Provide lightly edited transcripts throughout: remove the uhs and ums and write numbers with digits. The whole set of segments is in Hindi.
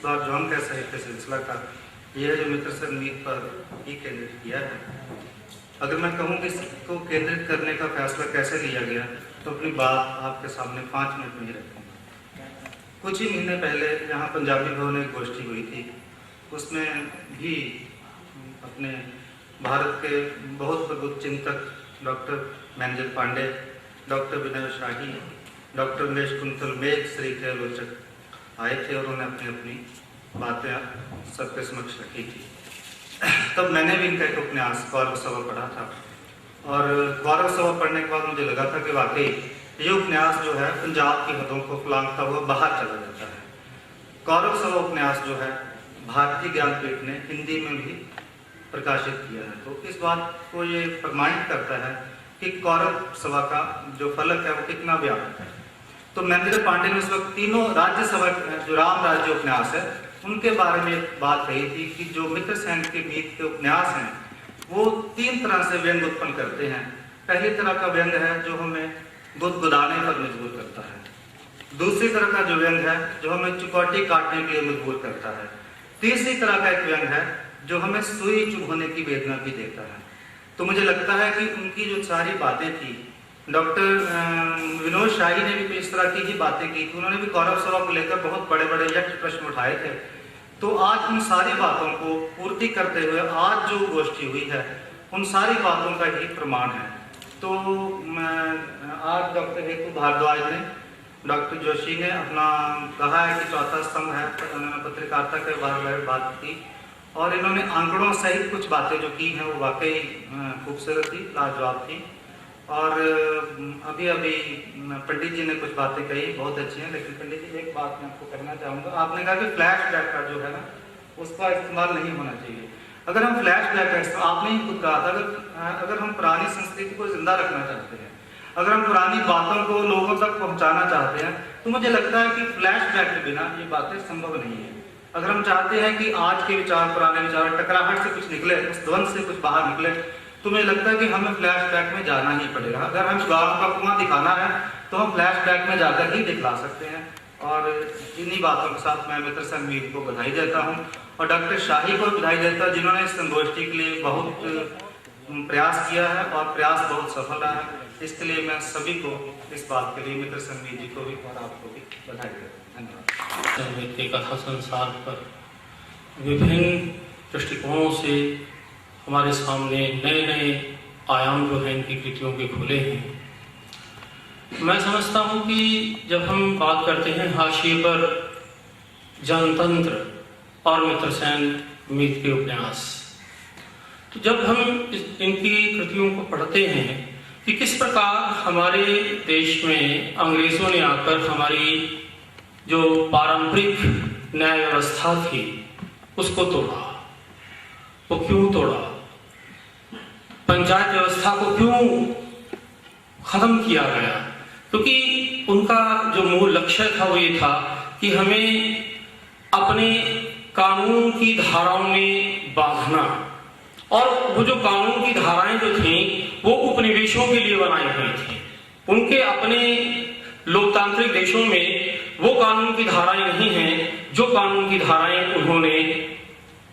बार जो हम कह साहित्य सिलसिला का यह जो मित्र संगीत पर ही केंद्रित किया है, अगर मैं कहूँ कि इसको केंद्रित करने का फैसला कैसे लिया गया तो अपनी बात आपके सामने 5 मिनट में ही रखूँगा। कुछ ही महीने पहले यहाँ पंजाबी भवन में एक गोष्ठी हुई थी, उसमें भी अपने भारत के बहुत प्रबुद्ध चिंतक डॉक्टर मैनेजर पांडे, डॉक्टर विनय शाही, डॉक्टर उमेश कुंतल मेघ, श्री लोचक आए थे और उन्होंने अपनी अपनी बातें सबके समक्ष रखी थी। तब मैंने भी इनका एक उपन्यास गौरव सभा पढ़ा था और गौरव सभा पढ़ने के बाद मुझे लगा था कि वाकई ये उपन्यास जो है पंजाब की हदों को फलांगता हुआ बाहर चला जाता है। गौरव सभा उपन्यास जो है भारतीय ज्ञानपीठ ने हिंदी में भी प्रकाशित किया है, तो इस बात को ये प्रमाणित करता है कि गौरव सभा का जो फलक है वो कितना व्यापक है। तो महेंद्र पांडे ने उस वक्त तीनों राज्यसभा जो राम राज्य उपन्यास है उनके बारे में एक बात कही थी कि जो मित्र सेन के मीत के उपन्यास हैं वो 3 तरह से व्यंग उत्पन्न करते हैं। पहली तरह का व्यंग है जो हमें गुदगुदाने पर मजबूर करता है, दूसरी तरह का जो व्यंग है जो हमें चुकौटी काटने के लिए मजबूर करता है, तीसरी तरह का एक व्यंग है जो हमें सुई चुभने की वेदना भी देता है। तो मुझे लगता है कि उनकी जो सारी बातें थी, डॉक्टर विनोद शाही ने भी इस तरह की ही बातें की थी, उन्होंने भी गौरव सभा को लेकर बहुत बड़े बड़े यक्ष प्रश्न उठाए थे। तो आज उन सारी बातों को पूर्ति करते हुए आज जो गोष्ठी हुई है उन सारी बातों का ही प्रमाण है। तो आज डॉक्टर हेतु भारद्वाज ने, डॉक्टर जोशी ने अपना कहा है कि चौथा स्तंभ है, उन्होंने पत्रकारिता के बारे में बात की और इन्होंने आंकड़ों सहित कुछ बातें जो की हैं वो वाकई खूबसूरत थी, लाजवाब थी। और अभी अभी पंडित जी ने कुछ बातें कही बहुत अच्छी हैं, लेकिन पंडित जी एक बात मैं आपको करना चाहूँगा। आपने कहा कि फ्लैशबैक का जो है ना उसका इस्तेमाल नहीं होना चाहिए। अगर हम फ्लैशबैक का इस्तेमाल, आपने ही खुद कहा था, अगर हम पुरानी संस्कृति को जिंदा रखना चाहते हैं, अगर हम पुरानी बातों को लोगों तक पहुँचाना चाहते हैं तो मुझे लगता है कि फ्लैशबैक के बिना ये बातें संभव नहीं है। अगर हम चाहते हैं कि आज के विचार पुराने विचार टकराहट से कुछ निकले, उस द्वंद से कुछ बाहर निकले, तो मुझे लगता है कि हमें फ्लैशबैक में जाना ही पड़ेगा। अगर हम गाँव का कुआं दिखाना है तो हम फ्लैशबैक में जाकर ही दिखला सकते हैं। और इन्हीं बातों के साथ मैं मित्र संगीत को बधाई देता हूँ और डॉक्टर शाही को बधाई देता हूँ जिन्होंने इस संगोष्ठी के लिए बहुत प्रयास किया है और प्रयास बहुत सफल रहा है। इसके लिए मैं सभी को इस बात के लिए मित्र संगीत जी को भी और आपको भी बधाई देता हूँ। धन्यवाद। संगीत के कथा संसार पर विभिन्न दृष्टिकोणों से हमारे सामने नए नए आयाम जो हैं इनकी कृतियों के खुले हैं। मैं समझता हूँ कि जब हम बात करते हैं हाशिए पर जनतंत्र और मित्रसेन मीत के उपन्यास, तो जब हम इनकी कृतियों को पढ़ते हैं कि किस प्रकार हमारे देश में अंग्रेजों ने आकर हमारी जो पारंपरिक न्याय व्यवस्था थी उसको तोड़ा, वो क्यों तोड़ा, पंचायत व्यवस्था को क्यों खत्म किया गया, क्योंकि उनका जो मूल लक्ष्य था वो ये था कि हमें अपने कानून की धाराओं में बांधना, और वो जो कानून की धाराएं जो थीं वो उपनिवेशों के लिए बनाई हुई थी। उनके अपने लोकतांत्रिक देशों में वो कानून की धाराएं नहीं हैं जो कानून की धाराएं उन्होंने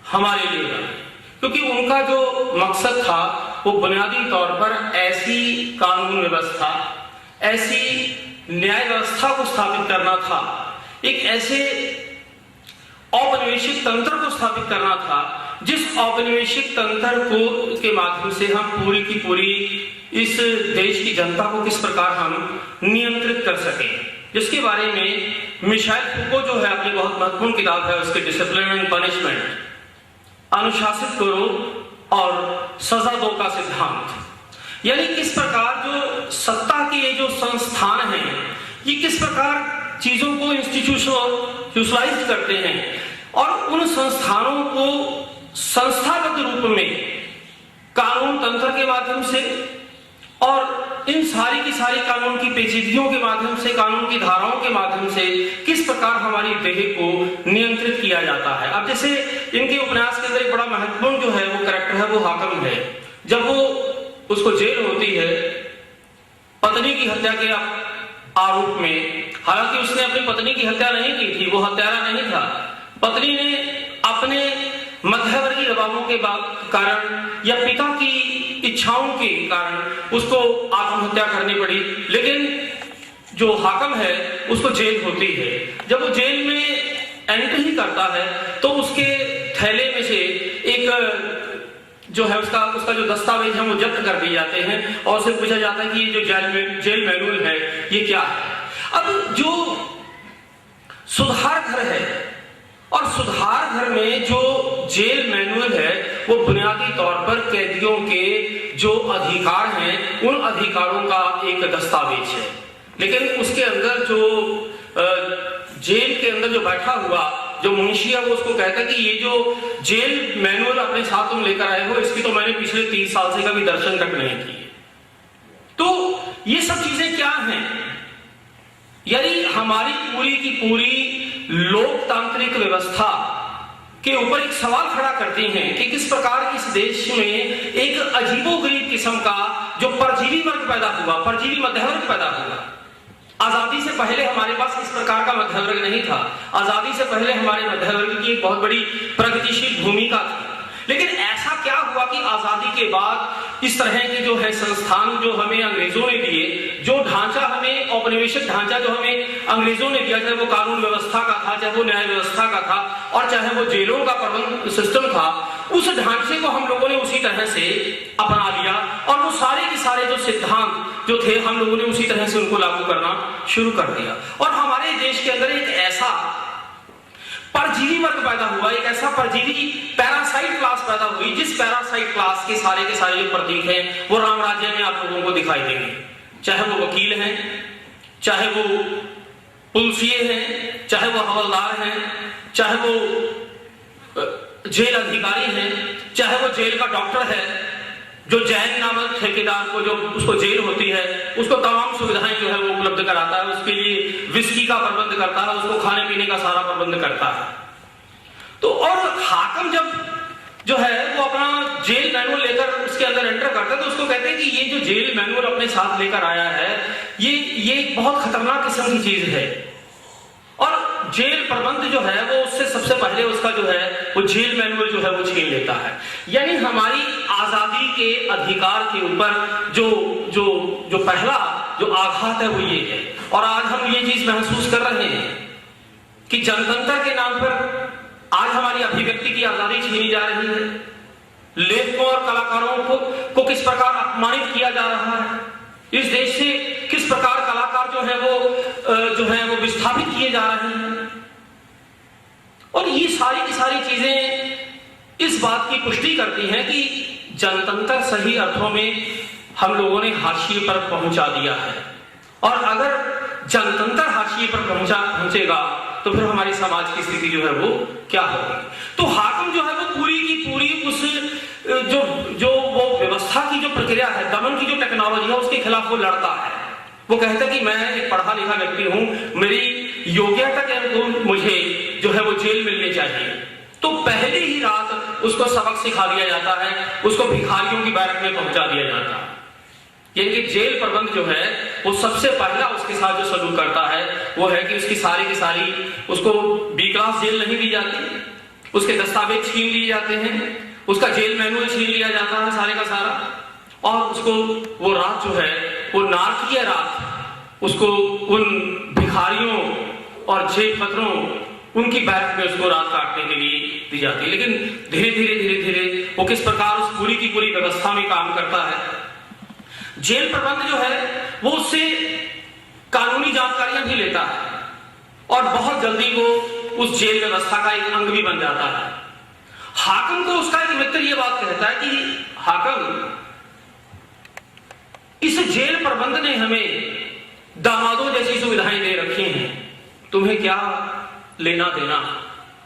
हमारे लिए बनाई, क्योंकि उनका जो मकसद था वो बुनियादी तौर पर ऐसी कानून व्यवस्था, ऐसी न्याय व्यवस्था को स्थापित करना था, एक ऐसे औपनिवेशिक तंत्र को स्थापित करना था जिस औपनिवेशिक तंत्र को के माध्यम से हम पूरी की पूरी इस देश की जनता को किस प्रकार हम नियंत्रित कर सके, जिसके बारे में मिशेल फूको जो है अपनी बहुत महत्वपूर्ण किताब है उसके डिसिप्लिन एंड पनिशमेंट, अनुशासित करो और सजा दो का सिद्धांत, यानी किस प्रकार जो सत्ता के ये जो संस्थान हैं ये किस प्रकार चीजों को इंस्टीट्यूशनलाइज करते हैं और उन संस्थानों को संस्थागत रूप में कानून तंत्र के माध्यम से और इन सारी की सारी कानून की पेचीदगियों के माध्यम से, कानून की धाराओं के माध्यम से किस प्रकार हमारी देह को नियंत्रित किया जाता है। अब जैसे इनके उपन्यास के अंदर एक बड़ा महत्वपूर्ण जो है वो कैरेक्टर है वो हाकिम है। जब वो उसको जेल होती है पत्नी की हत्या के आरोप में, हालांकि उसने अपनी पत्नी की हत्या नहीं की थी, वो हत्यारा नहीं था, पत्नी ने अपने मध्यवर्गीय दबावों के कारण या पिता की इच्छाओं के कारण उसको आत्महत्या करनी पड़ी। लेकिन जो हाकिम है उसको जेल होती है। जब वो जेल में एंट्री करता है तो उसके थैले में से एक जो है उसका जो दस्तावेज है वो जब्त कर दिए जाते हैं और उससे पूछा जाता है कि ये जो जेल मैनुअल है ये क्या है। अब जो सुधार घर है और सुधार घर में जो जेल मैनुअल है वो बुनियादी तौर पर कैदियों के जो अधिकार हैं उन अधिकारों का एक दस्तावेज है। लेकिन उसके अंदर जो जेल के अंदर जो बैठा हुआ जो मुंशी है वो उसको कहता है कि ये जो जेल मैनुअल अपने साथ तुम लेकर आए हो इसकी तो मैंने पिछले 30 साल से कभी दर्शन तक नहीं किए। तो ये सब चीजें क्या हैं? यानी हमारी पूरी की पूरी लोकतांत्रिक व्यवस्था के ऊपर एक सवाल खड़ा करती हैं कि किस प्रकार इस देश में एक अजीबोगरीब किस्म का जो परजीवी वर्ग पैदा हुआ, परजीवी मध्यवर्ग पैदा हुआ। आजादी से पहले हमारे पास इस प्रकार का मध्यवर्ग नहीं था। आजादी से पहले हमारे मध्यवर्ग की एक बहुत बड़ी प्रगतिशील भूमिका थी। लेकिन ऐसा क्या हुआ कि आजादी के बाद इस तरह के जो है संस्थान जो हमें अंग्रेजों ने दिए, जो ढांचा हमें औपनिवेशिक ढांचा जो हमें अंग्रेजों ने दिया, चाहे वो कानून व्यवस्था का था, चाहे वो न्याय व्यवस्था का था और चाहे वो जेलों का प्रबंध सिस्टम था, उस ढांचे को हम लोगों ने उसी तरह से अपना लिया और वो सारे के सारे जो सिद्धांत जो थे हम लोगों ने उसी तरह से उनको लागू करना शुरू कर दिया। और हमारे देश के अंदर एक ऐसा परजीवी वर्ग पैदा हुआ, एक ऐसा परजीवी पैरासाइट क्लास पैदा हुई जिस पैरासाइट क्लास के सारे जो प्रतीक हैं वो राम राज्य में आप लोगों को दिखाई देंगे। चाहे वो वकील हैं, चाहे वो पुलिसिये हैं, चाहे वो हवलदार हैं, चाहे वो जेल अधिकारी हैं, चाहे वो जेल का डॉक्टर है जो जैन नामक ठेकेदार को जो उसको जेल होती है उसको तमाम सुविधाएं जो है वो उपलब्ध कराता है, उसके लिए विस्की का प्रबंध करता है, उसको खाने पीने का सारा प्रबंध करता है। तो और हाकिम जब जो है वो अपना जेल मैनुअल लेकर उसके अंदर एंटर करता है तो उसको कहते हैं कि ये जो जेल मैनुअल अपने साथ लेकर आया है ये एक बहुत खतरनाक किस्म की चीज है। और जेल प्रबंध जो है वो उससे सबसे पहले उसका जो है वो जेल मैनुअल जो है वो छीन लेता है। यानी हमारी आजादी के अधिकार के ऊपर जो जो जो पहला जो आघात है वो ये है। और आज हम ये चीज महसूस कर रहे हैं कि जनतंत्र के नाम पर आज हमारी अभिव्यक्ति की आजादी छीनी जा रही है। लेखकों और कलाकारों को किस प्रकार अपमानित किया जा रहा है। इस देश से किस प्रकार कलाकार जो है वो विस्थापित किए जा रहे हैं। और ये सारी की सारी चीजें इस बात की पुष्टि करती हैं कि जनतंत्र सही अर्थों में हम लोगों ने हाशिए पर पहुंचा दिया है। और अगर जनतंत्र हाशिए पर पहुंचेगा तो फिर हमारी समाज की स्थिति जो है वो क्या होगी। तो हाकिम जो है वो पूरी की पूरी उस जो वो व्यवस्था की जो प्रक्रिया है, दमन की जो टेक्नोलॉजी है उसके खिलाफ वो लड़ता है। वो कहता है कि मैं एक पढ़ा लिखा व्यक्ति हूं, मेरी योग्यता के मुझे जो है वो जेल मिलनी चाहिए। तो पहले ही रात उसको सबक सिखा दिया जाता है, उसको भिखारियों की बैरक में पहुंचा दिया जाता है। यानी कि जेल प्रबंध जो है वो सबसे पहला उसके साथ जो सलूक करता है वो है कि उसकी सारी की सारी उसको बी क्लास जेल नहीं दी जाती, उसके दस्तावेज छीन लिए जाते हैं, उसका जेल मैनुअल छीन लिया जाता है सारे का सारा, और उसको वो रात जो है वो नारकीय रात उसको उन भिखारियों और जेल पत्रों उनकी बैरक में उसको रात काटने के लिए दी जाती है। लेकिन धीरे धीरे वो किस प्रकार उस पूरी की पूरी व्यवस्था में काम करता है। जेल प्रबंध जो है वो उससे कानूनी जानकारियां भी लेता है और बहुत जल्दी वो उस जेल व्यवस्था का एक अंग भी बन जाता है। हाकिम को उसका एक मित्र ये बात कहता है कि हाकिम, इस जेल प्रबंध ने हमें दामादों जैसी सुविधाएं दे रखी हैं, तुम्हें क्या लेना देना,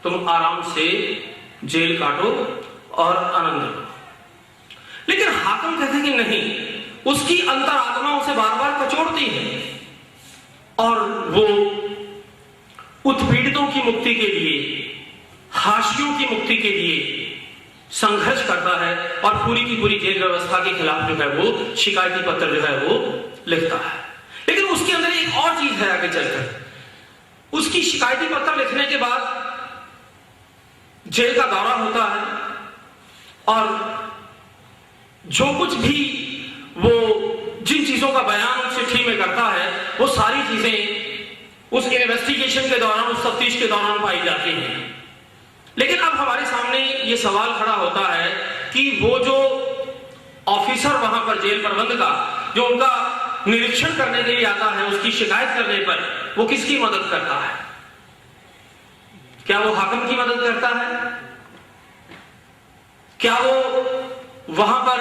तुम आराम से जेल काटो और आनंद लो। लेकिन हाकिम कहते हैं कि नहीं, उसकी अंतरात्मा उसे बार बार कचोड़ती है और वो उत्पीड़ितों की मुक्ति के लिए, हाशियों की मुक्ति के लिए संघर्ष करता है और पूरी की पूरी जेल व्यवस्था के खिलाफ जो है वो शिकायती पत्र जो है वो लिखता है। लेकिन उसके अंदर एक और चीज है आगे चलकर। उसकी शिकायती पत्र लिखने के बाद जेल का दौरा होता है और जो कुछ भी वो जिन चीजों का बयान उस चिट्ठी में करता है वो सारी चीजें उस इन्वेस्टिगेशन के दौरान, उस तफ्तीश के दौरान पाई जाती हैं। लेकिन अब हमारे सामने ये सवाल खड़ा होता है कि वो जो ऑफिसर वहां पर जेल प्रबंध का जो उनका निरीक्षण करने के लिए आता है, उसकी शिकायत करने पर वो किसकी मदद करता है? क्या वो हाकिम की मदद करता है? क्या वो वहां पर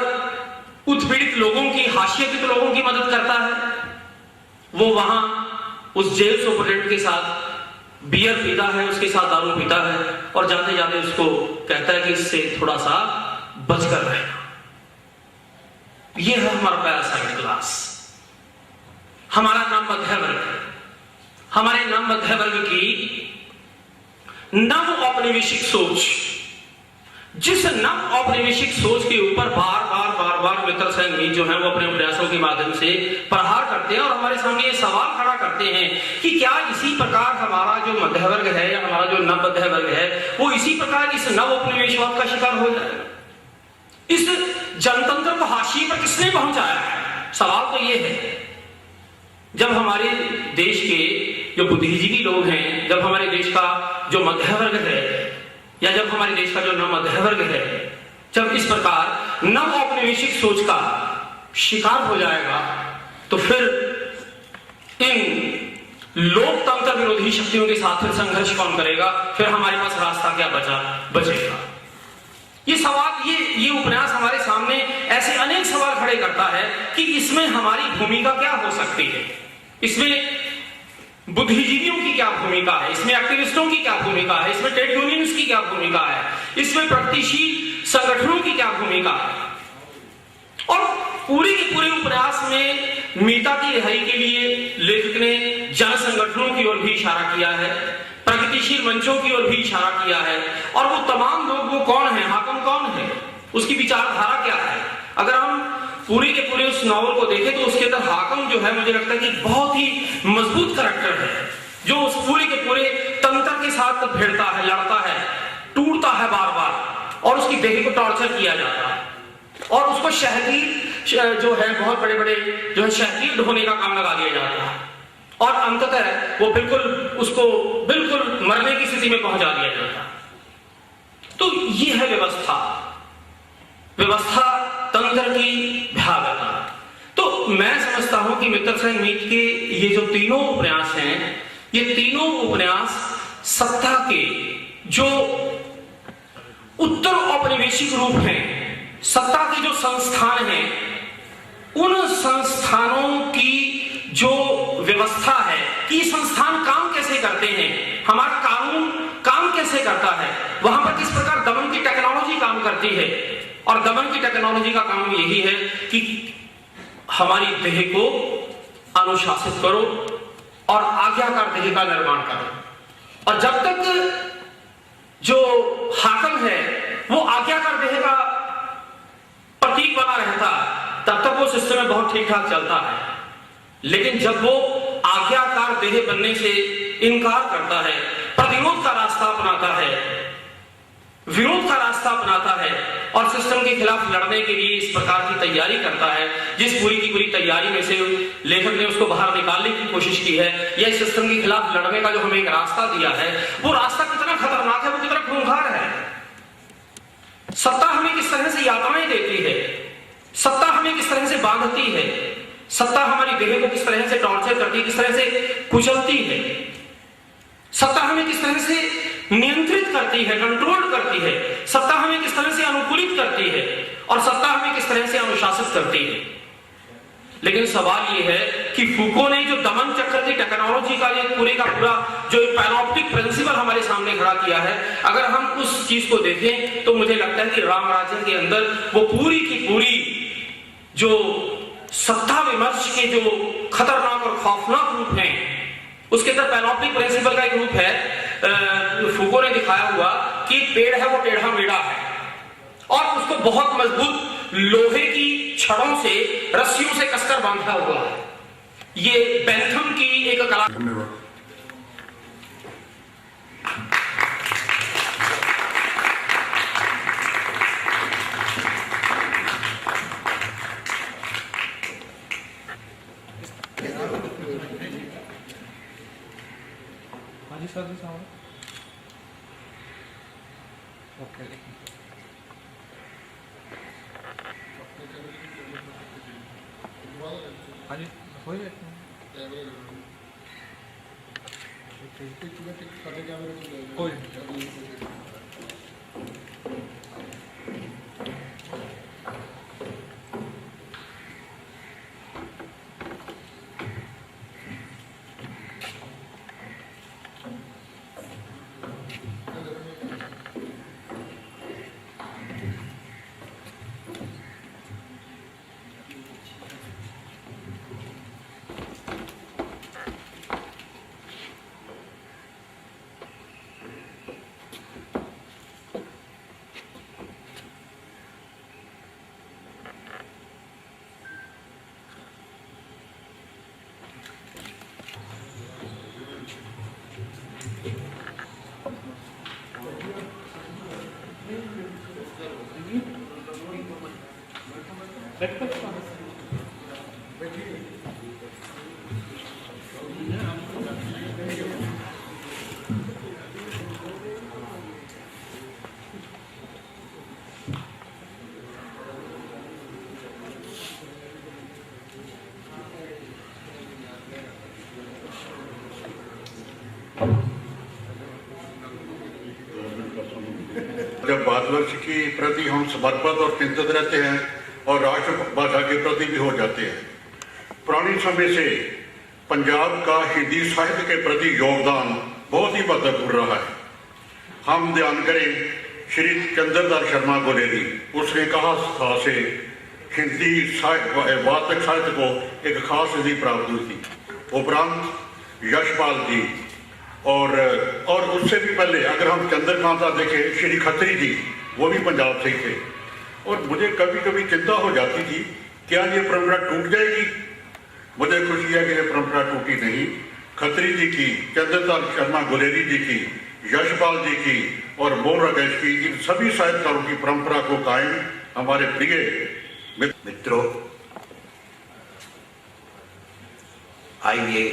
उत्पीड़ित लोगों की, हाशियातित लोगों की मदद करता है? वो वहां उस जेल सुपरिटेंडेंट के साथ बियर पीता है, उसके साथ दारू पीता है और जाते जाते उसको कहता है कि इससे थोड़ा सा बचकर रहना। यह है हमारा पैरासाइट क्लास, हमारा नाम मध्य वर्ग। हमारे नाम मध्य वर्ग की नव औपनिवेशिक सोच, जिस नव औपनिवेशिक सोच के ऊपर बार बार मित्रसेन मीत जो है वो अपने प्रयासों के माध्यम से प्रहार करते हैं और हमारे सामने ये सवाल खड़ा करते हैं कि क्या इसी प्रकार हमारा जो मध्य वर्ग है या हमारा जो नव मध्य वर्ग है वो इसी प्रकार इस नव औपनिवेशवाद का शिकार हो जाएगा? इस जनतंत्र को हाशिए पर किसने पहुंचाया है? सवाल तो ये है। जब हमारे देश के जो बुद्धिजीवी लोग हैं, जब हमारे देश का जो मध्य वर्ग है या जब हमारे देश का जो नव मध्य वर्ग है, जब इस प्रकार नव औपनिवेशिक सोच का शिकार हो जाएगा तो फिर इन लोकतंत्र विरोधी शक्तियों के साथ फिर संघर्ष कौन करेगा? फिर हमारे पास रास्ता क्या बचेगा? ये सवाल, ये उपन्यास हमारे सामने ऐसे अनेक सवाल खड़े करता है कि इसमें हमारी भूमिका क्या हो सकती है, इसमें बुद्धिजीवियों की क्या भूमिका है, इसमें एक्टिविस्टों की क्या भूमिका है, इसमें ट्रेड यूनियंस की क्या भूमिका है, इसमें प्रगतिशील संगठनों की क्या भूमिका है। और पूरे के पूरे उपन्यास में मीता की रिहाई के लिए लेखक ने जन संगठनों की ओर भी इशारा किया है, प्रगतिशील मंचों की ओर भी इशारा किया है और वो तमाम लोग वो कौन है, हाकिम कौन है, उसकी विचारधारा क्या है। अगर हम पूरे के पूरे उस नॉवल को देखें तो उसके अंदर हाकिम जो है मुझे लगता है कि बहुत ही मजबूत करैक्टर है, जो उस पूरे के पूरे तंत्र के साथ भिड़ता है, लड़ता है, टूटता है बार बार और उसकी देह को टॉर्चर किया जाता है और उसको शहकीर जो है बहुत बड़े बड़े जो है शहकीर ढोने का काम लगा दिया जाता है और अंततः वो उसको बिल्कुल मरने की स्थिति में पहुंचा दिया जाता है। तो ये है व्यवस्था तंत्र की भयावहता। तो मैं समझता हूं कि मित्रसेन मीत के ये जो तीनों उपन्यास हैं, ये तीनों उपन्यास सत्ता के जो उत्तर औपनिवेशिक रूप हैं, सत्ता के जो संस्थान हैं, उन संस्थानों की जो व्यवस्था है कि संस्थान काम कैसे करते हैं, हमारा कानून काम कैसे करता है, वहां पर किस प्रकार दमन की टेक्नोलॉजी काम करती है। और दमन की टेक्नोलॉजी का काम यही है कि हमारी देह को अनुशासित करो और आज्ञाकार देह का निर्माण करो। और जब तक जो हाकिम है वो आज्ञाकार देह का प्रतीक बना रहता है तब तक वो सिस्टम में बहुत ठीक ठाक चलता है। लेकिन जब वो आज्ञाकार देह बनने से इनकार करता है, प्रतिरोध का रास्ता अपनाता है, विरोध का रास्ता अपनाता है और सिस्टम के खिलाफ लड़ने के लिए इस प्रकार की तैयारी करता है, जिस पूरी की पूरी तैयारी में से लेखक ने उसको बाहर निकालने की कोशिश की है या इस सिस्टम के खिलाफ लड़ने का जो हमें एक रास्ता दिया है, वो रास्ता कितना खतरनाक है, वो कितना खूंखार है। सत्ता हमें किस तरह से यातनाएं देती है, सत्ता हमें किस तरह से बांधती है, सत्ता हमारी देह को किस तरह से टॉर्चर करती है, किस तरह से कुचलती है, सत्ता हमें किस तरह से नियंत्रित करती है, कंट्रोल करती है, सत्ता हमें किस तरह से अनुकूलित करती है और सत्ता हमें किस तरह से अनुशासित करती है। लेकिन सवाल यह है कि फूको ने जो दमन चक्र की टेक्नोलॉजी का ये पूरे का पूरा जो पैनोप्टिक प्रिंसिपल हमारे सामने खड़ा किया है, अगर हम उस चीज को देखें तो मुझे लगता है कि राम राज्य के अंदर वो पूरी की पूरी जो सत्ता विमर्श के जो खतरनाक और खौफनाक रूप हैं, उसके अंदर पैनोप्टिक प्रिंसिपल का एक रूप है। फूको ने दिखाया हुआ कि पेड़ है वो टेढ़ा मेढ़ा है और उसको बहुत मजबूत लोहे की छड़ों से, रस्सियों से कसकर बांधा हुआ है। ये बेंथम की एक कला। धन्यवाद। हाँ जी हो जाए कोई जब भारतवर्ष की प्रति हम समर्पित और चिंतित रहते हैं और राष्ट्रभाषा के प्रति भी हो जाते हैं। पुराने समय से पंजाब का हिंदी साहित्य के प्रति योगदान बहुत ही महत्वपूर्ण रहा है। हम ध्यान करें श्री चंद्रदास शर्मा गोलेरी, उसने कहा था से हिंदी वास्तविक साहित्य को एक खास निधि प्राप्त हुई थी। उपरांत यशपाल जी और उससे भी पहले अगर हम चंद्रकांता देखें, श्री खत्री जी, वो भी पंजाब से ही थे। और मुझे कभी कभी चिंता हो जाती थी क्या ये परंपरा टूट जाएगी। मुझे खुशी है कि ये परंपरा टूटी नहीं। खत्री जी की, चंद्रदास शर्मा गुलेरी जी की, यशपाल जी की और मोहन राकेश की, इन सभी साहित्यकारों की परंपरा को कायम हमारे प्रिय मित्रों, आइए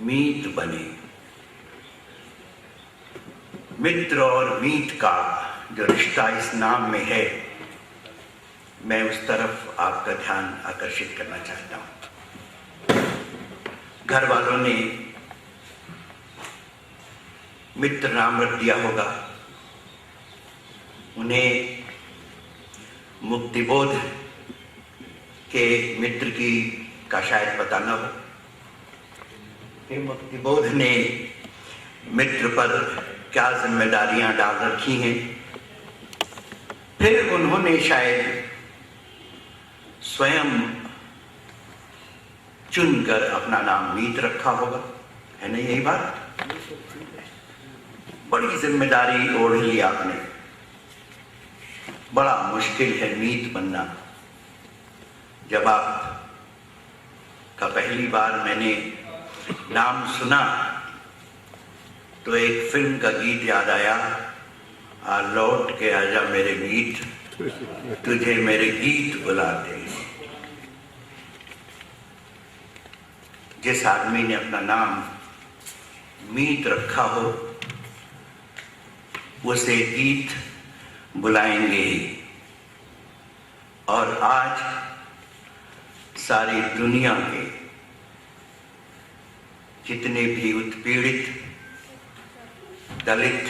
मीत बने। मित्र और मीत का जो रिश्ता इस नाम में है, मैं उस तरफ आपका ध्यान आकर्षित करना चाहता हूं। घर वालों ने मित्र नाम रख दिया होगा, उन्हें मुक्तिबोध के मित्र का शायद पता न हो। फिर मुक्तिबोध ने मित्र पर क्या जिम्मेदारियां डाल रखी हैं। फिर उन्होंने शायद स्वयं चुनकर अपना नाम मीत रखा होगा, है ना यही बात? बड़ी जिम्मेदारी ओढ़ ली आपने। बड़ा मुश्किल है मीत बनना। जब आप का पहली बार मैंने नाम सुना तो एक फिल्म का गीत याद आया, आ लौट के आजा मेरे मीत, तुझे मेरे गीत बुलाते। जिस आदमी ने अपना नाम मीत रखा हो उसे गीत बुलाएंगे ही। और आज सारी दुनिया के जितने भी उत्पीड़ित, दलित,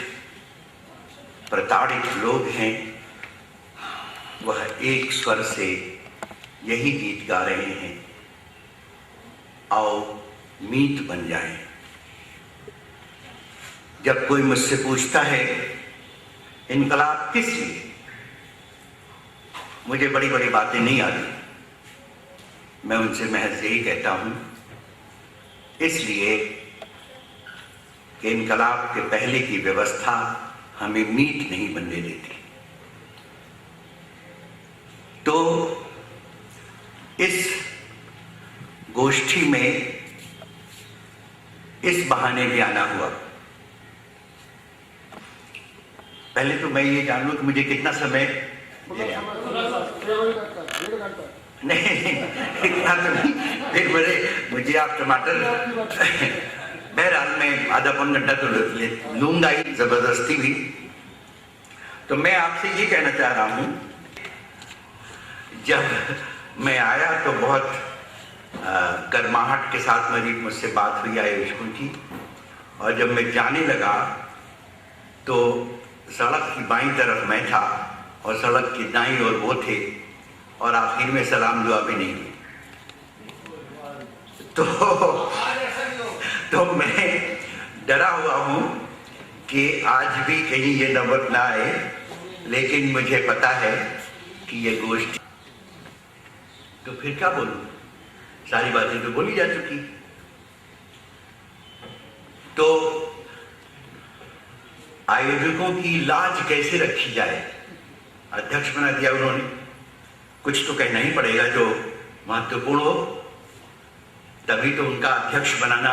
प्रताड़ित लोग हैं, वह एक स्वर से यही गीत गा रहे हैं, आओ मीत बन जाए। जब कोई मुझसे पूछता है इनकलाब किस लिए, मुझे बड़ी बड़ी बातें नहीं आती। मैं उनसे महज यही कहता हूं, इसलिए कि इनकलाब के पहले की व्यवस्था हमें मीत नहीं बनने देती। तो इस गोष्ठी में इस बहाने भी आना हुआ। पहले तो मैं ये जान लूं कि मुझे कितना समय नहीं, इतना तो नहीं। फिर मुझे आप टमाटर बहरहाल मैं आधा पौन घंटा तो लूंगा ही, जबरदस्ती भी। तो मैं आपसे ये कहना चाह रहा हूं, जब मैं आया तो बहुत गर्माहट के साथ मेरी मुझसे बात हुई आयुष्मान की, और जब मैं जाने लगा तो सड़क की बाईं तरफ मैं था और सड़क की दाईं ओर वो थे, और आखिर में सलाम दुआ भी नहीं हुई। तो मैं डरा हुआ हूं कि आज भी कहीं ये नौबत ना आए, लेकिन मुझे पता है कि ये गोष्ठी, तो फिर क्या बोलूं, सारी बातें तो बोली जा चुकी। तो आयोजकों की लाज कैसे रखी जाए, अध्यक्ष बना दिया उन्होंने, कुछ तो कहना ही पड़ेगा जो महत्वपूर्ण हो, तभी तो उनका अध्यक्ष बनाना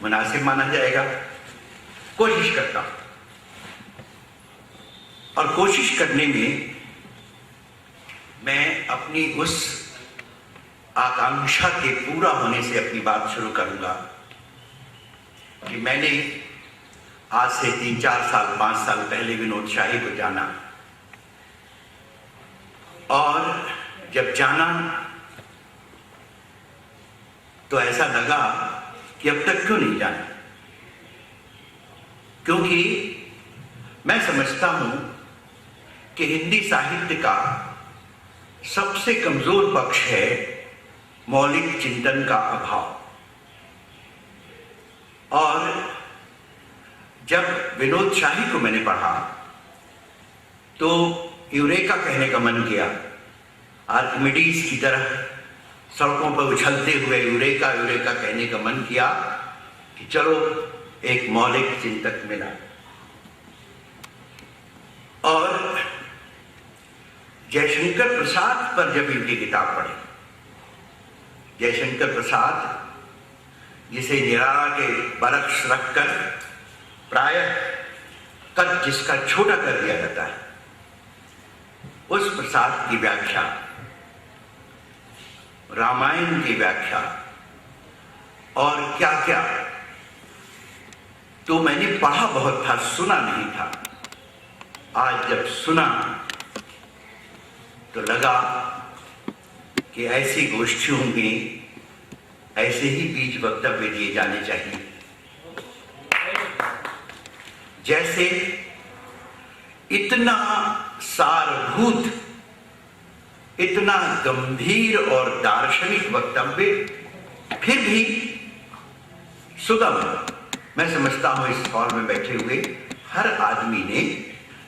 मुनासिब माना जाएगा। कोशिश करता हूं, और कोशिश करने में मैं अपनी उस आकांक्षा के पूरा होने से अपनी बात शुरू करूंगा कि मैंने आज से 3-4 साल 5 साल पहले विनोद शाही को जाना, और जब जाना तो ऐसा लगा कि अब तक क्यों नहीं जाना, क्योंकि मैं समझता हूं कि हिंदी साहित्य का सबसे कमजोर पक्ष है मौलिक चिंतन का अभाव। और जब विनोद शाही को मैंने पढ़ा तो यूरेका कहने का मन किया, आर्किमिडीज की तरह सड़कों पर उछलते हुए यूरेका यूरेका कहने का मन किया कि चलो एक मौलिक चिंतक मिला। और जयशंकर प्रसाद पर जब इनकी किताब पढ़ी, जयशंकर प्रसाद जिसे निराला के बरक्स रखकर प्रायः कद जिसका छोटा कर दिया जाता है, उस प्रसाद की व्याख्या, रामायण की व्याख्या और क्या क्या, तो मैंने पढ़ा बहुत था, सुना नहीं था। आज जब सुना तो लगा कि ऐसी गोष्ठियों में ऐसे ही बीज वक्तव्य दिए जाने चाहिए, जैसे इतना सारभूत, इतना गंभीर और दार्शनिक वक्तव्य फिर भी सुगम, मैं समझता हूं इस हॉल में बैठे हुए हर आदमी ने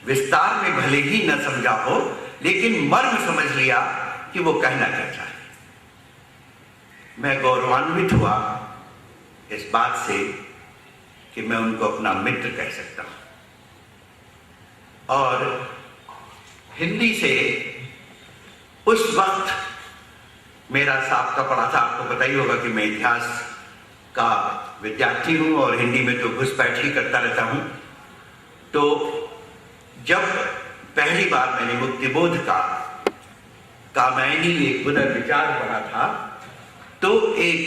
विस्तार में भले ही न समझा हो, लेकिन मर्म समझ लिया कि वो कहना क्या चाहे। मैं गौरवान्वित हुआ इस बात से कि मैं उनको अपना मित्र कह सकता हूं। और हिंदी से उस वक्त मेरा साबका पड़ा था, आपको पता ही होगा कि मैं इतिहास का विद्यार्थी हूं और हिंदी में तो घुसपैठ ही करता रहता हूं। तो जब पहली बार मैंने मुक्तिबोध का कामायनी एक पुनर्विचार पढ़ा था, तो एक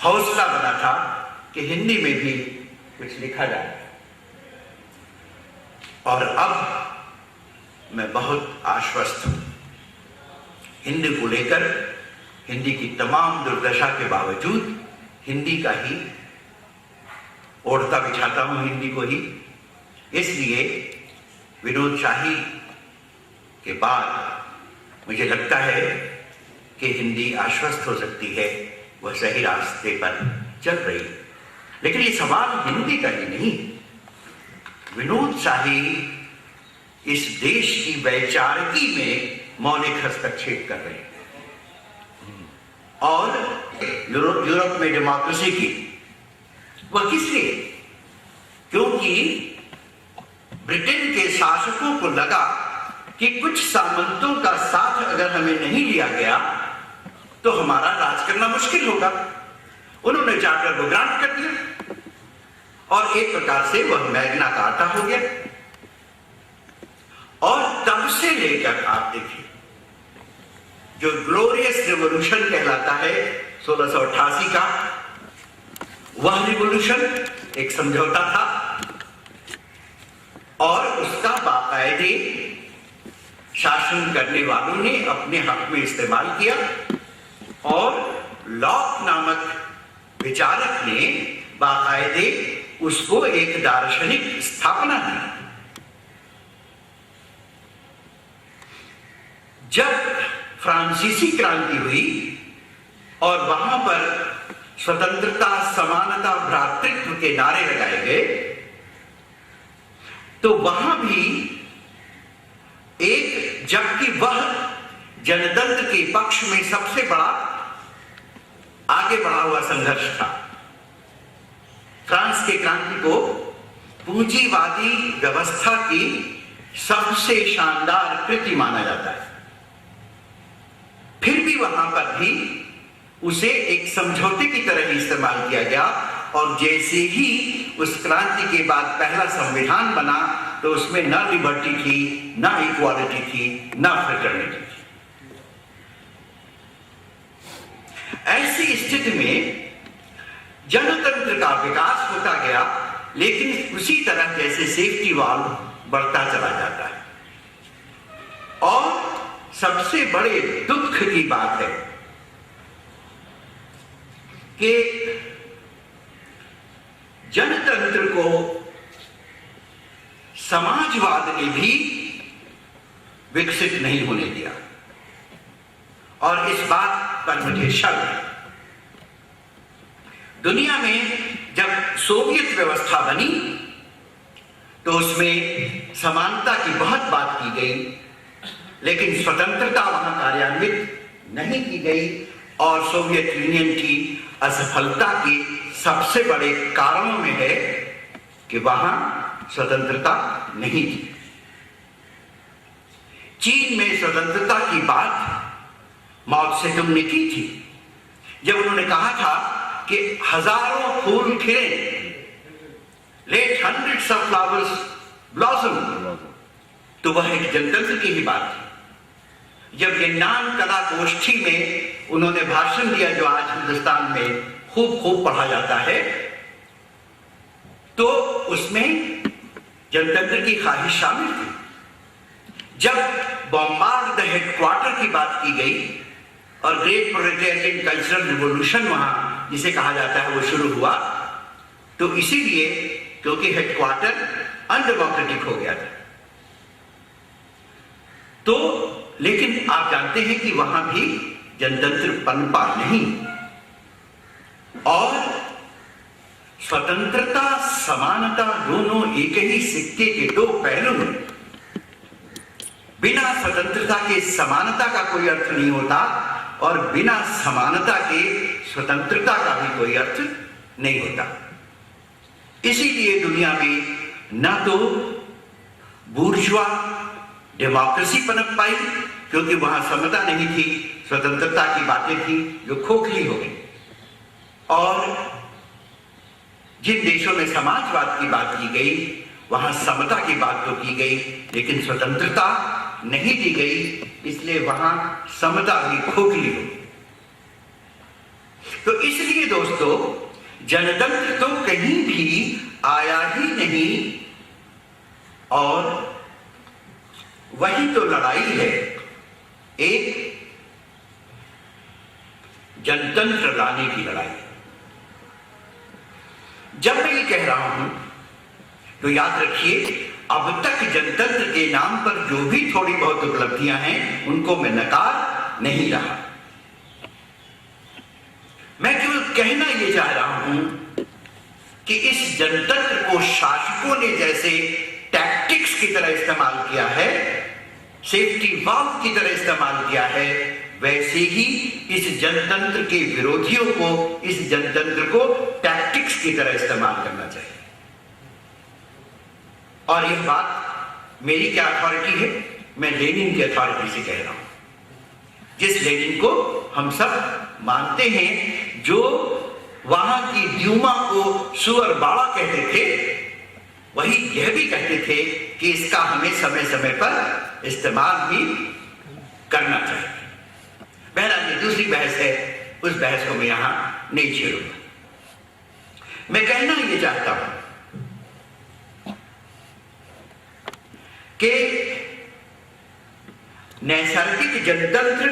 हौसला बना था कि हिंदी में भी कुछ लिखा जाए। और अब मैं बहुत आश्वस्त हूं हिंदी को लेकर। हिंदी की तमाम दुर्दशा के बावजूद हिंदी का ही ओढ़ता बिछाता हूं, हिंदी को ही। इसलिए विनोद शाही के बाद मुझे लगता है कि हिंदी आश्वस्त हो सकती है, वह सही रास्ते पर चल रही है। लेकिन ये सवाल हिंदी का ही नहीं, विनोद शाही इस देश की वैचारिकी में मौलिक हस्तक्षेप कर रहे हैं। और यूरोप में डेमोक्रेसी की, वह किस लिए? क्योंकि ब्रिटेन के शासकों को लगा कि कुछ सामंतों का साथ अगर हमें नहीं लिया गया तो हमारा राज करना मुश्किल होगा। उन्होंने चार्टर को ग्रांट कर दिया और एक प्रकार से वह मैग्ना कार्टा हो गया। और तब से लेकर आप देखिए, जो ग्लोरियस रिवॉल्यूशन कहलाता है 1688 का, वह रिवॉल्यूशन एक समझौता था और उसका बाकायदा बाकायदे शासन करने वालों ने अपने हक में इस्तेमाल किया और लॉक नामक विचारक ने बाकायदे उसको एक दार्शनिक स्थापना दी। जब फ्रांसीसी क्रांति हुई और वहां पर स्वतंत्रता, समानता, भ्रातृत्व के नारे लगाए गए, तो वहां भी एक, जबकि वह जनतंत्र के पक्ष में सबसे बड़ा आगे बढ़ा हुआ संघर्ष था। फ्रांस की क्रांति को पूंजीवादी व्यवस्था की सबसे शानदार कृति माना जाता है। फिर भी वहां पर भी उसे एक समझौते की तरह ही इस्तेमाल किया गया और जैसे ही उस क्रांति के बाद पहला संविधान बना तो उसमें ना लिबर्टी थी, ना इक्वालिटी थी, ना फ्रेटर्निटी थी। ऐसी स्थिति में जनतंत्र का विकास होता गया, लेकिन उसी तरह जैसे सेफ्टी वाल्व बढ़ता चला जाता है। और सबसे बड़े दुख की बात है कि जनतंत्र को समाजवाद ने भी विकसित नहीं होने दिया। और इस बात पर मुझे शक है। दुनिया में जब सोवियत व्यवस्था बनी तो उसमें समानता की बहुत बात की गई, लेकिन स्वतंत्रता वहां कार्यान्वित नहीं की गई और सोवियत यूनियन की असफलता के सबसे बड़े कारणों में है कि वहां स्वतंत्रता नहीं थी। चीन में स्वतंत्रता की बात माओ सेतुंग ने की थी जब उन्होंने कहा था कि हजारों फूल खिले, let hundreds of flowers blossom, तो वह एक जनतंत्र की ही बात थी। जब यन्नान कला गोष्ठी में उन्होंने भाषण दिया, जो आज हिंदुस्तान में खूब पढ़ा जाता है, तो उसमें जनतंत्र की ख्वाहिश शामिल थी। जब बॉम्बार्ड द हेडक्वार्टर की बात की गई और ग्रेट प्रोलेटेरियन कल्चरल रिवॉल्यूशन वहां जिसे कहा जाता है वो शुरू हुआ, तो इसीलिए क्योंकि हेडक्वार्टर अनडेमोक्रेटिक हो गया था। तो लेकिन आप जानते हैं कि वहां भी जनतंत्र पनपा नहीं और स्वतंत्रता, समानता दोनों एक ही सिक्के के दो पहलू हैं। बिना स्वतंत्रता के समानता का कोई अर्थ नहीं होता और बिना समानता के स्वतंत्रता का भी कोई अर्थ नहीं होता। इसीलिए दुनिया में न तो बूर्जुआ डेमोक्रेसी पनप पाई, क्योंकि वहां समता नहीं थी, स्वतंत्रता की बातें थी जो खोखली हो गई, और जिन देशों में समाजवाद की बात की गई वहां समता की बात तो की गई लेकिन स्वतंत्रता नहीं दी गई, इसलिए वहां समता भी खोखली हो गई। तो इसलिए दोस्तों, जनतंत्र तो कहीं भी आया ही नहीं और वही तो लड़ाई है, एक जनतंत्र लाने की लड़ाई। जब मैं ये कह रहा हूं तो याद रखिए, अब तक जनतंत्र के नाम पर जो भी थोड़ी बहुत उपलब्धियां हैं उनको मैं नकार नहीं रहा। मैं केवल कहना ये चाह रहा हूं कि इस जनतंत्र को शासकों ने जैसे टैक्टिक्स की तरह इस्तेमाल किया है, सेफ्टी वाल्व की तरह इस्तेमाल किया है, वैसे ही इस जनतंत्र के विरोधियों को इस जनतंत्र को टैक्टिक्स की तरह इस्तेमाल करना चाहिए। और यह बात मेरी क्या अथॉरिटी है, मैं लेनिन की अथॉरिटी से कह रहा हूं, जिस लेनिन को हम सब मानते हैं, जो वहां की ड्यूमा को सुअर बाड़ा कहते थे, वही यह भी कहते थे कि इसका हमें समय समय पर इस्तेमाल भी करना चाहिए। बहरहाल ये दूसरी बहस है, उस बहस को मैं यहां नहीं मैं कहना ये चाहता हूं कि नैसर्गिक जनतंत्र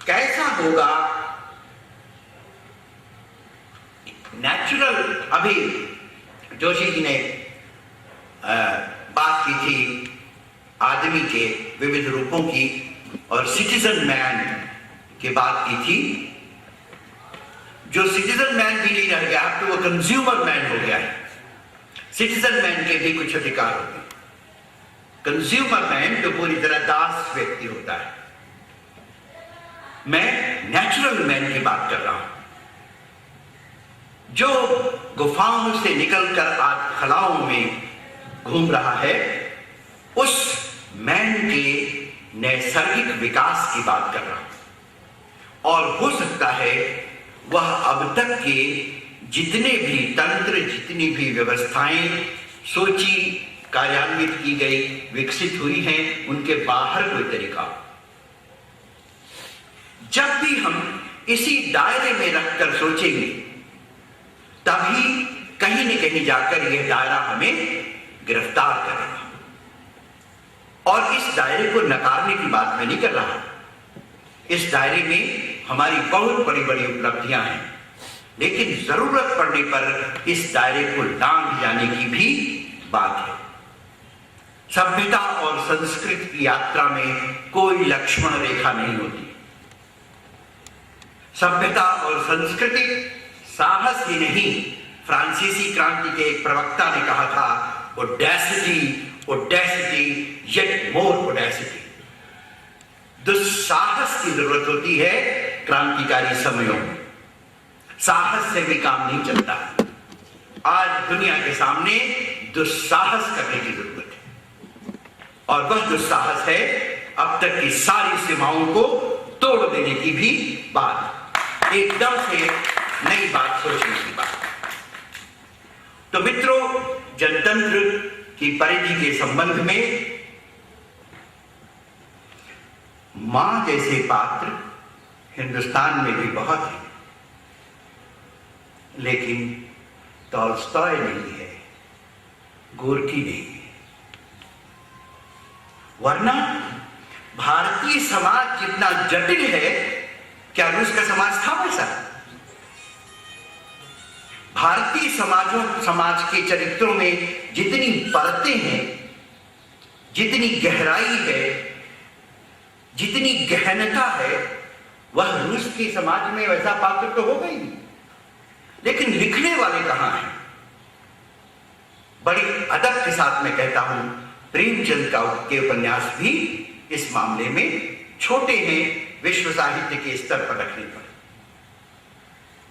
कैसा होगा। नेचुरल, अभी जोशी जी ने बात की थी आदमी के विविध रूपों की, और सिटीजन मैन की बात की थी। जो सिटीजन मैन भी नहीं रह गया, तो वो कंज्यूमर मैन हो गया है। सिटीजन मैन के भी कुछ अधिकार होते हैं। कंज्यूमर मैन तो पूरी तरह दास व्यक्ति होता है। मैं नेचुरल मैन की बात कर रहा हूं, जो गुफाओं से निकलकर आज खलाओं में घूम रहा है। उस मैन के नैसर्गिक विकास की बात कर रहा हूं। और हो सकता है वह अब तक के जितने भी तंत्र, जितनी भी व्यवस्थाएं सोची, कार्यान्वित की गई, विकसित हुई हैं, उनके बाहर कोई तरीका हो। जब भी हम इसी दायरे में रखकर सोचेंगे, तभी कहीं न कहीं जाकर यह दायरा हमें गिरफ्तार करेगा। और इस दायरे को नकारने की बात मैं नहीं कर रहा। इस दायरे में हमारी बहुत बड़ी बड़ी उपलब्धियां हैं, लेकिन जरूरत पड़ने पर इस दायरे को लांघ जाने की भी बात है। सभ्यता और संस्कृति की यात्रा में कोई लक्ष्मण रेखा नहीं होती। सभ्यता और संस्कृति साहस ही नहीं, फ्रांसीसी क्रांति के एक प्रवक्ता ने कहा था, ऑडेसिटी, ऑडेसिटी, येट मोर ऑडेसिटी। दुस्साहस की जरूरत होती है क्रांतिकारी समयों में। साहस से भी काम नहीं चलता। आज दुनिया के सामने दुस्साहस करने की जरूरत है, और वह दुस्साहस है अब तक की सारी सीमाओं को तोड़ देने की भी बात, एकदम से नई बात सोचने की बात। तो मित्रों, जनतंत्र की परिधि के संबंध में मां जैसे पात्र हिंदुस्तान में भी बहुत है, लेकिन टॉल्स्टॉय नहीं है, गोर्की नहीं है। वरना भारतीय समाज जितना जटिल है, क्या रूस का समाज था वैसा? भारतीय समाज के चरित्रों में जितनी परतें हैं, जितनी गहराई है, जितनी गहनता है, वह रूस के समाज में वैसा पात्र तो होगा ही नहीं। लेकिन लिखने वाले कहां हैं? बड़ी अदब के साथ मैं कहता हूं, प्रेमचंद के उपन्यास भी इस मामले में छोटे हैं विश्व साहित्य के स्तर पर रखने पर।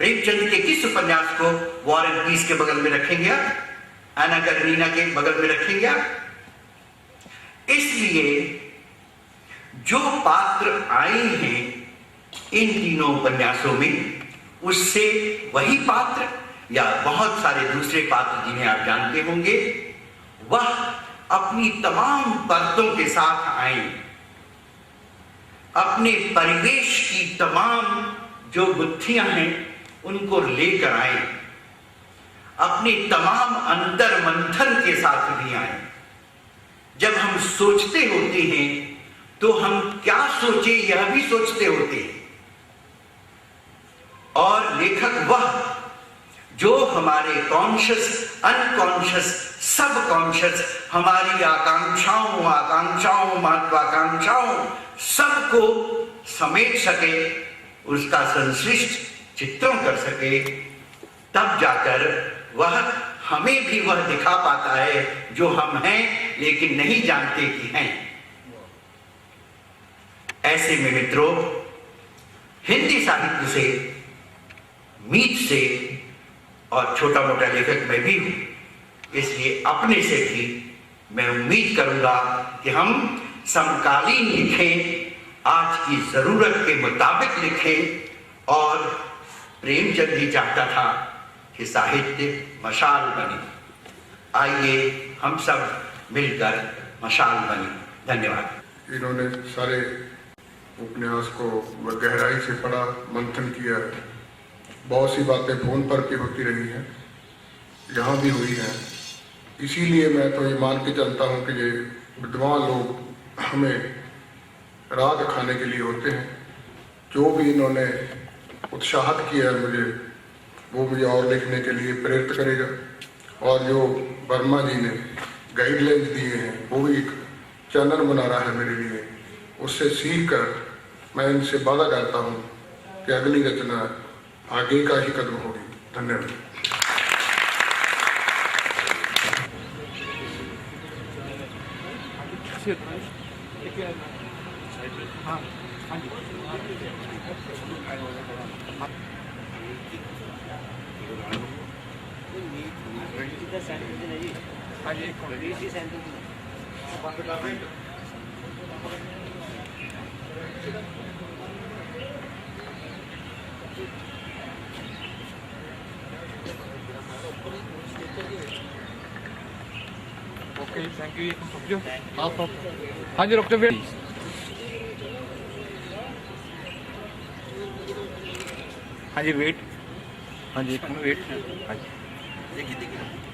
प्रेमचंद के किस उपन्यास को वॉर एंड पीस के बगल में रखेंगे, एना कारेनिना के बगल में रखेंगे? इसलिए जो पात्र आए हैं इन तीनों उपन्यासों में, उससे वही पात्र या बहुत सारे दूसरे पात्र जिन्हें आप जानते होंगे, वह अपनी तमाम परतों के साथ आए, अपने परिवेश की तमाम जो गुत्थियां हैं उनको लेकर आए, अपने तमाम अंतर मंथन के साथ भी आए। जब हम सोचते होते हैं तो हम क्या सोचे यह भी सोचते होते हैं, और लेखक वह जो हमारे कॉन्शियस, अनकॉन्शियस, सबकॉन्शियस, हमारी आकांक्षाओं, महत्वाकांक्षाओं सबको समेट सके, उसका संश्लिष्ट चित्रण कर सके, तब जाकर वह हमें भी वह दिखा पाता है जो हम हैं लेकिन नहीं जानते कि हैं। ऐसे में मित्रों, हिंदी साहित्य से, मीत से, और छोटा मोटा लेखक मैं भी हूं, इसलिए अपने से भी मैं उम्मीद करूंगा कि हम समकालीन लिखें, आज की जरूरत के मुताबिक लिखें। और प्रेमचंद ही चाहता था कि साहित्य मशाल बने। आइए हम सब मिलकर मशाल बने। धन्यवाद। इन्होंने सारे उपन्यास को गहराई से पढ़ा, मंथन किया। बहुत सी बातें फोन पर भी होती रही हैं, यहाँ भी हुई हैं, इसीलिए मैं तो ये मान के चलता हूँ कि ये विद्वान लोग हमें राह दिखाने के लिए होते हैं। जो भी इन्होंने उत्साहित किया है मुझे, वो मुझे और लिखने के लिए प्रेरित करेगा। और जो वर्मा जी ने गाइडलाइंस दिए हैं वो भी एक चैनल बना रहा है मेरे लिए। उससे सीख कर मैं इनसे वादा करता हूँ कि अगली रचना आगे का ही कदम होगी। धन्यवाद। Okay, thank you. रुक जाओ आप। हाँ जी, रुक जाओ वेट। हाँ जी वेट। हाँ जी एक मिनट वेट। हाँ जी देखिए